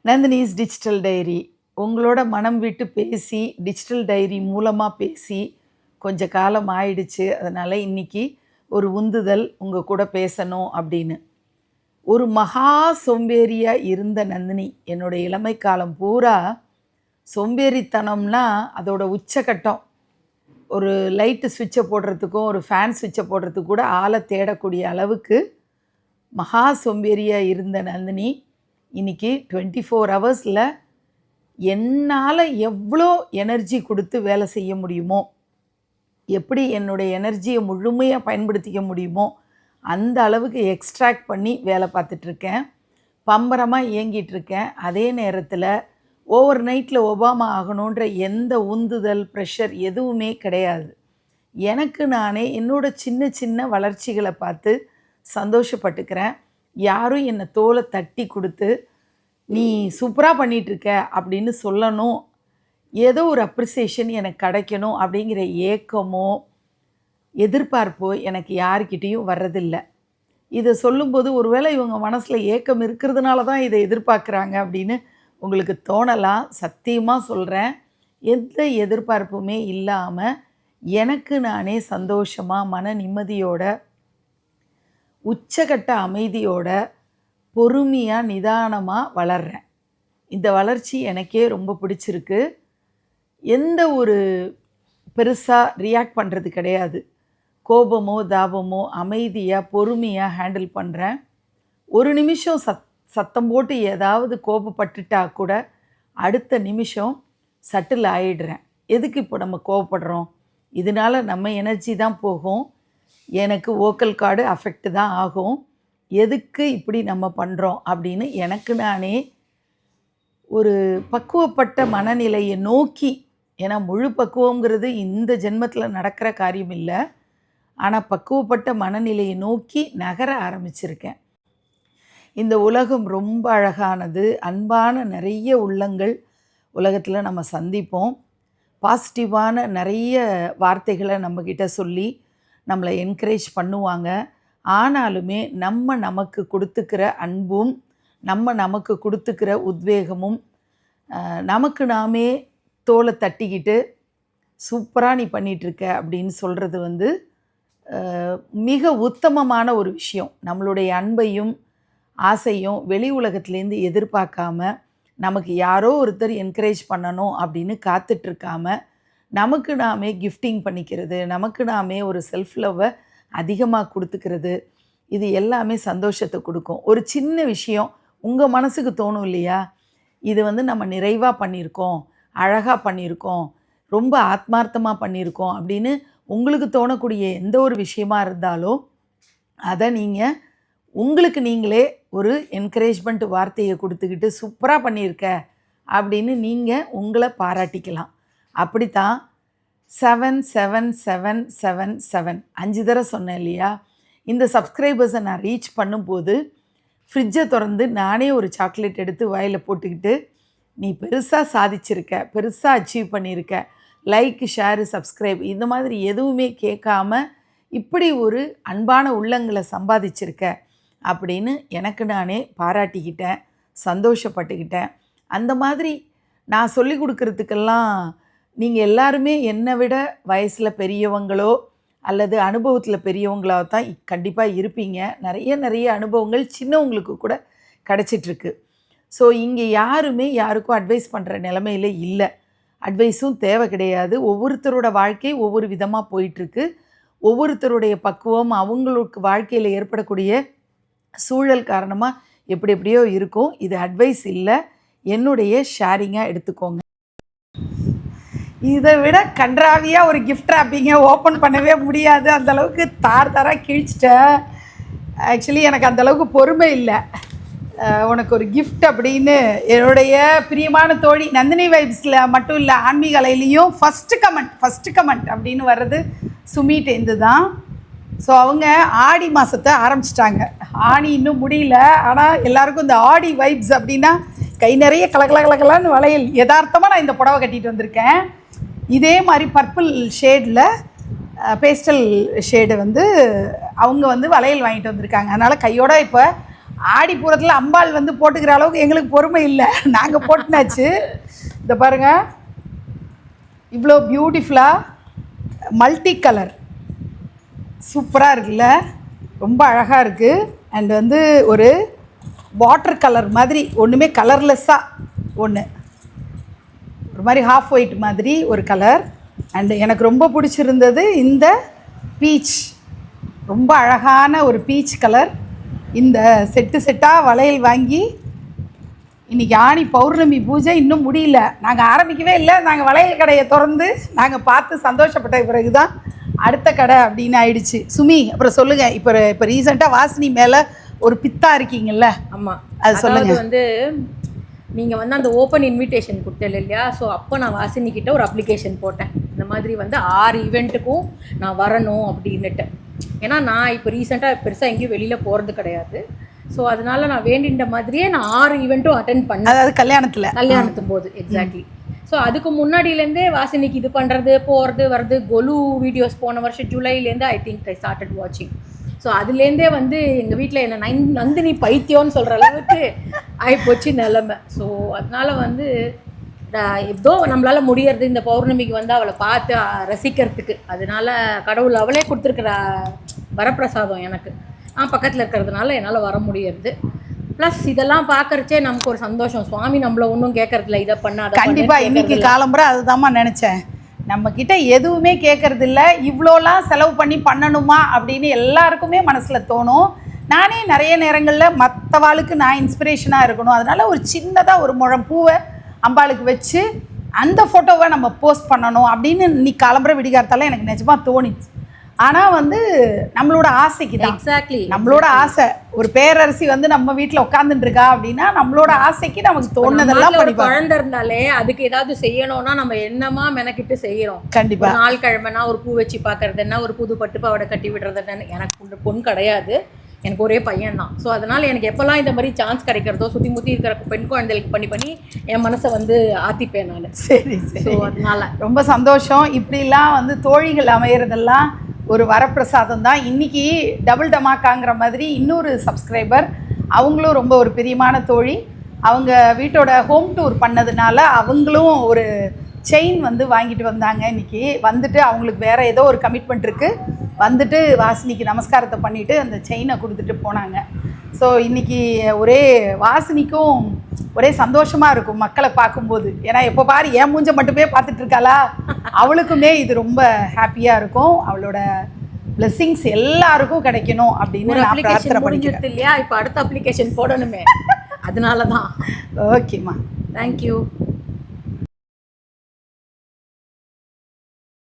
Nandini's digital diary உங்களோட மனம் விட்டு பேசி டிஜிட்டல் டைரி மூலமாக பேசி கொஞ்ச காலம் ஆயிடுச்சு. அதனால் இன்றைக்கி ஒரு உந்துதல் உங்கள் கூட பேசணும் அப்படின்னு. ஒரு மகா சோம்பேறியாக இருந்த நந்தினி என்னோடய இளமை காலம் பூரா சோம்பேறித்தனம்னா அதோட உச்சக்கட்டம். ஒரு லைட்டு ஸ்விட்சை போடுறதுக்கும் ஒரு ஃபேன் ஸ்விட்சை போடுறதுக்கு கூட ஆளை தேடக்கூடிய அளவுக்கு மகா சோம்பேறியாக இருந்த நந்தினி இன்றைக்கி 24 ஹவர்ஸில் என்னால் எவ்வளோ எனர்ஜி கொடுத்து வேலை செய்ய முடியுமோ, எப்படி என்னுடைய எனர்ஜியை முழுமையாக பயன்படுத்திக்க முடியுமோ அந்த அளவுக்கு எக்ஸ்ட்ராக்ட் பண்ணி வேலை பார்த்துட்ருக்கேன். பம்பரமாக இயங்கிட்டுருக்கேன். அதே நேரத்தில் ஓவர் நைட்டில் ஒபாமா ஆகணுன்ற எந்த உந்துதல் ப்ரெஷர் எதுவுமே கிடையாது. எனக்கு நானே என்னோடய சின்ன சின்ன வளர்ச்சிகளை பார்த்து சந்தோஷப்பட்டுக்கிறேன். யாரும் என்னை தோலை தட்டி கொடுத்து நீ சூப்பராக பண்ணிகிட்ருக்க அப்படின்னு சொல்லணும், ஏதோ ஒரு அப்ரிசியேஷன் எனக்கு கிடைக்கணும் அப்படிங்கிற ஏக்கமோ எதிர்பார்ப்போ எனக்கு யாருக்கிட்டேயும் வர்றதில்லை. இதை சொல்லும்போது ஒருவேளை இவங்க மனசில் ஏக்கம் இருக்கிறதுனால தான் இதை எதிர்பார்க்குறாங்க அப்படின்னு உங்களுக்கு தோணலாம். சத்தியமாக சொல்கிறேன், எந்த எதிர்பார்ப்புமே இல்லாமல் எனக்கு நானே சந்தோஷமாக மன நிம்மதியோட உச்சகட்ட அமைதியோட பொறுமையாக நிதானமாக வளர்கிறேன். இந்த வளர்ச்சி எனக்கே ரொம்ப பிடிச்சிருக்கு. எந்த ஒரு பெருசாக ரியாக்ட் பண்ணுறது கிடையாது. கோபமோ தாபமோ அமைதியாக பொறுமையாக ஹேண்டில் பண்ணுறேன். ஒரு நிமிஷம் சத்தம் போட்டு ஏதாவது கோபப்பட்டுட்டா கூட அடுத்த நிமிஷம் சட்டில் ஆகிடுறேன். எதுக்கு இப்போ நம்ம கோபப்படுறோம்? இதனால் நம்ம எனர்ஜி தான் போகும், எனக்கு வோக்கல் கார்டு அஃபெக்ட் தான் ஆகும். எதுக்கு இப்படி நம்ம பண்ணுறோம் அப்படின்னு எனக்கு நானே ஒரு பக்குவப்பட்ட மனநிலையை நோக்கி, ஏன்னா முழு பக்குவங்கிறது இந்த ஜென்மத்தில் நடக்கிற காரியம் இல்லை, ஆனால் பக்குவப்பட்ட மனநிலையை நோக்கி நகர ஆரம்பிச்சிருக்கேன். இந்த உலகம் ரொம்ப அழகானது. அன்பான நிறைய உள்ளங்கள் உலகத்தில் நம்ம சந்திப்போம். பாசிட்டிவான நிறைய வார்த்தைகளை நம்மக்கிட்ட சொல்லி நம்மளை என்கரேஜ் பண்ணுவாங்க. ஆனாலுமே நமக்கு கொடுத்துக்கிற அன்பும் நமக்கு கொடுத்துக்கிற உத்வேகமும் நமக்கு நாமே தோலை தட்டிக்கிட்டு சூப்பராக நீ பண்ணிகிட்ருக்க அப்படின்னு சொல்கிறது மிக உத்தமமான ஒரு விஷயம். நம்மளுடைய அன்பையும் ஆசையும் வெளி உலகத்துலேருந்து எதிர்பார்க்காம, நமக்கு யாரோ ஒருத்தர் என்கரேஜ் பண்ணணும் அப்படின்னு காத்துட்ருக்காம நமக்கு நாமே கிஃப்டிங் பண்ணிக்கிறது, நமக்கு நாமே ஒரு செல்ஃப் லவ்வை அதிகமாக கொடுத்துக்கிறது, இது எல்லாமே சந்தோஷத்தை கொடுக்கும். ஒரு சின்ன விஷயம் உங்கள் மனசுக்கு தோணும் இல்லையா, இது நம்ம நிறைவாக பண்ணியிருக்கோம், அழகாக பண்ணியிருக்கோம், ரொம்ப ஆத்மார்த்தமாக பண்ணியிருக்கோம் அப்படின்னு உங்களுக்கு தோணக்கூடிய எந்த ஒரு விஷயமா இருந்தாலும் அதை நீங்கள் உங்களுக்கு நீங்களே ஒரு என்கரேஜ்மெண்ட் வார்த்தையை கொடுத்துக்கிட்டு சூப்பராக பண்ணியிருக்க அப்படின்னு நீங்கள் உங்களை பாராட்டிக்கலாம். அப்படித்தான் 77777 5 தடவை சொன்னேன் இல்லையா, இந்த சப்ஸ்கிரைபர்ஸை நான் ரீச் பண்ணும்போது ஃப்ரிட்ஜை திறந்து நானே ஒரு சாக்லேட் எடுத்து வாயில் போட்டுக்கிட்டு, நீ பெருசாக சாதிச்சிருக்க, பெருசாக அச்சீவ் பண்ணியிருக்க, லைக் ஷேரு சப்ஸ்கிரைப் இந்த மாதிரி எதுவுமே கேட்காம இப்படி ஒரு அன்பான உள்ளங்களை சம்பாதிச்சிருக்க அப்படின்னு எனக்கு நானே பாராட்டிக்கிட்டேன், சந்தோஷப்பட்டுக்கிட்டேன். அந்த மாதிரி நான் சொல்லி கொடுக்குறதுக்கெல்லாம் நீங்கள் எல்லாருமே என்னை விட வயசில் பெரியவங்களோ அல்லது அனுபவத்தில் பெரியவங்களோ தான் கண்டிப்பாக இருப்பீங்க. நிறைய அனுபவங்கள் சின்னவங்களுக்கு கூட கிடச்சிட்ருக்கு. ஸோ இங்கே யாருமே யாருக்கும் அட்வைஸ் பண்ணுற நிலைமையில் இல்லை, அட்வைஸும் தேவை கிடையாது. ஒவ்வொருத்தரோட வாழ்க்கை ஒவ்வொரு விதமாக போயிட்டுருக்கு. ஒவ்வொருத்தருடைய பக்குவம் அவங்களுக்கு வாழ்க்கையில் ஏற்படக்கூடிய சூழல் காரணமாக எப்படியோ இருக்கும். இது அட்வைஸ் இல்லை, என்னுடைய ஷேரிங்காக எடுத்துக்கோங்க. இதை விட கன்றாவியாக ஒரு கிஃப்ட் ராப்பிங்க ஓப்பன் பண்ணவே முடியாது. அந்தளவுக்கு தாராக கிழிச்சிட்டேன். ஆக்சுவலி எனக்கு அந்தளவுக்கு பொறுமை இல்லை. உனக்கு ஒரு கிஃப்ட் அப்படின்னு என்னுடைய பிரியமான தோழி நந்தினி வைப்ஸில் மட்டும் இல்லை, ஆன்மீக அலையிலையும் ஃபஸ்ட்டு கமெண்ட் அப்படின்னு வர்றது சுமிட்டேந்து தான். ஸோ அவங்க ஆடி மாதத்தை ஆரம்பிச்சிட்டாங்க. ஆணி இன்னும் முடியல, ஆனால் எல்லாருக்கும் இந்த ஆடி வைப்ஸ் அப்படின்னா கை நிறைய கலகலகலகலான்னு வளையல். யதார்த்தமாக நான் இந்த புடவை கட்டிகிட்டு வந்திருக்கேன். இதே மாதிரி பர்பிள் ஷேடில் பேஸ்டல் ஷேடு அவங்க வளையல் வாங்கிட்டு வந்திருக்காங்க. அதனால் கையோட இப்போ ஆடிப்பூரத்தில் அம்பாள் வந்து போட்டுக்கிற அளவுக்கு எங்களுக்கு பொறுமை இல்லை, நாங்கள் போட்டுனாச்சு. இந்த பாருங்கள், இவ்வளோ பியூட்டிஃபுல்லாக மல்டி கலர் சூப்பராக இருக்குல்ல, ரொம்ப அழகாக இருக்குது. அண்ட் வந்து ஒரு வாட்டர் கலர் மாதிரி ஒன்றுமே கலர்லெஸ்ஸாக ஒன்று, ஒரு மாதிரி ஹாஃப் ஒயிட் மாதிரி ஒரு கலர். அண்டு எனக்கு ரொம்ப பிடிச்சிருந்தது இந்த பீச், ரொம்ப அழகான ஒரு பீச் கலர். இந்த செட்டாக வளையல் வாங்கி, இன்றைக்கி ஆணி பௌர்ணமி பூஜை இன்னும் முடியல, நாங்கள் ஆரம்பிக்கவே இல்லை. நாங்கள் வளையல் கடையை திறந்து நாங்கள் பார்த்து சந்தோஷப்பட்ட பிறகு தான் அடுத்த கடை அப்படின்னு ஆயிடுச்சு. சுமி, அப்புறம் சொல்லுங்கள். இப்போ ரீசெண்டாக வாசினி மேலே ஒரு பித்தா இருக்கீங்கல்ல? ஆமாம், அது சொல்லுங்கள். வந்து நீங்கள் வந்து அந்த ஓப்பன் இன்விடேஷன் கொடுத்தேன் இல்லையா, ஸோ அப்போ நான் வாசினிக்கிட்ட ஒரு அப்ளிகேஷன் போட்டேன், இந்த மாதிரி வந்து 6 ஈவெண்ட்டுக்கும் நான் வரணும் அப்படின்னுட்டு. ஏன்னா நான் இப்போ ரீசெண்டாக பெருசாக எங்கேயும் வெளியில் போகிறது கிடையாது. ஸோ அதனால நான் வேண்டின்ற மாதிரியே நான் 6 ஈவெண்ட்டும் அட்டென்ட் பண்ணேன். அதாவது கல்யாணத்தும் போது எக்ஸாக்ட்லி. ஸோ அதுக்கு முன்னாடியிலேருந்தே வாசினிக்கு இது பண்ணுறது போகிறது வருது, கொலு வீடியோஸ் போன வருஷம் ஜூலைலேருந்து ஐ திங்க் ஐ ஸ்டார்டட் வாட்சிங். ஸோ அதுலேருந்தே வந்து எங்கள் வீட்டில் என்ன நந்தினி பைத்தியம்னு சொல்கிற அளவுக்கு ஆகிப்போச்சு நிலமை. ஸோ அதனால் வந்து ஏதோ நம்மளால் முடியறது இந்த பௌர்ணமிக்கு வந்து அவளை பார்த்து ரசிக்கிறதுக்கு. அதனால கடவுள் அவளே கொடுத்துருக்குற வரப்பிரசாதம் எனக்கு. நான் பக்கத்தில் இருக்கிறதுனால என்னால் வர முடியறது. ப்ளஸ் இதெல்லாம் பார்க்கறச்சே நமக்கு ஒரு சந்தோஷம். சுவாமி நம்மள ஒன்றும் கேட்கறதில்ல, இதை பண்ணாத. கண்டிப்பாக இன்றைக்கி காலம்புற அதுதாம்மா நினச்சேன். நம்மக்கிட்ட எதுவுமே கேட்கறதில்ல, இவ்வளோலாம் செலவு பண்ணி பண்ணணுமா அப்படின்னு எல்லாருக்குமே மனசில் தோணும். நானே நிறைய நேரங்களில் மற்றவாளுக்கு நான் இன்ஸ்பிரேஷனாக இருக்கணும், அதனால் ஒரு சின்னதாக ஒரு முழம் பூவை அம்பாளுக்கு வச்சு அந்த ஃபோட்டோவை நம்ம போஸ்ட் பண்ணணும் அப்படின்னு இன்னைக்கு கிளம்புற விடிகாரத்தால் எனக்கு நிஜமாக தோணிச்சு. ஆனால் வந்து நம்மளோட ஆசைக்கு தான். எக்ஸாக்ட்லி, நம்மளோட ஆசை. ஒரு பேரரசி வந்து நம்ம வீட்டில் உட்காந்துட்டு இருக்கா அப்படின்னா நம்மளோட ஆசைக்கு நமக்கு தோணுதெல்லாம் படிப்போம். குழந்தை இருந்தாலே அதுக்கு ஏதாவது செய்யணும்னா நம்ம என்னமா மெனக்கிட்டு செய்யறோம். கண்டிப்பா நாள் கிழமைனா ஒரு பூ வச்சு பார்க்கறது என்ன, ஒரு புது பட்டு பாவாடை கட்டி விடுறது என்ன. எனக்கு பொண்ணு கிடையாது, எனக்கு ஒரே பையன் தான். ஸோ அதனால் எனக்கு எப்போல்லாம் இந்த மாதிரி சான்ஸ் கிடைக்கிறதோ சுற்றி முற்றி இருக்கிற பெண் குழந்தைகளுக்கு பண்ணி என் மனசை வந்து ஆத்திப்பேன் நான். சரி. ஸோ அதனால் ரொம்ப சந்தோஷம். இப்படிலாம் வந்து தோழிகள் அமையிறதெல்லாம் ஒரு வரப்பிரசாதம் தான். இன்றைக்கி டபுள் டமாக்காங்கிற மாதிரி இன்னொரு சப்ஸ்கிரைபர், அவங்களும் ரொம்ப ஒரு பிரியமான தோழி, அவங்க வீட்டோட ஹோம் டூர் பண்ணதுனால அவங்களும் ஒரு செயின் வந்து வாங்கிட்டு வந்தாங்க. இன்றைக்கி வந்துட்டு அவங்களுக்கு வேறு ஏதோ ஒரு கமிட்மெண்ட் இருக்குது, வந்துட்டு வாசினிக்கு நமஸ்காரத்தை பண்ணிவிட்டு அந்த செயினை கொடுத்துட்டு போனாங்க. ஸோ இன்றைக்கி ஒரே வாசினிக்கும் ஒரே சந்தோஷமாக இருக்கும் மக்களை பார்க்கும்போது. ஏன்னா எப்போ பாரு என் மூஞ்ச மட்டுமே பார்த்துட்டு இருக்காளா, அவளுக்குமே இது ரொம்ப ஹாப்பியாக இருக்கும். அவளோட பிளெஸிங்ஸ் எல்லாருக்கும் கிடைக்கணும் அப்படின்னு நான் பிரார்த்தனை பண்ணிக்கிறேன். இல்லையா, இப்போ அடுத்த அப்ளிகேஷன் போடணுமே, அதனால தான். ஓகேம்மா, தேங்க்யூ.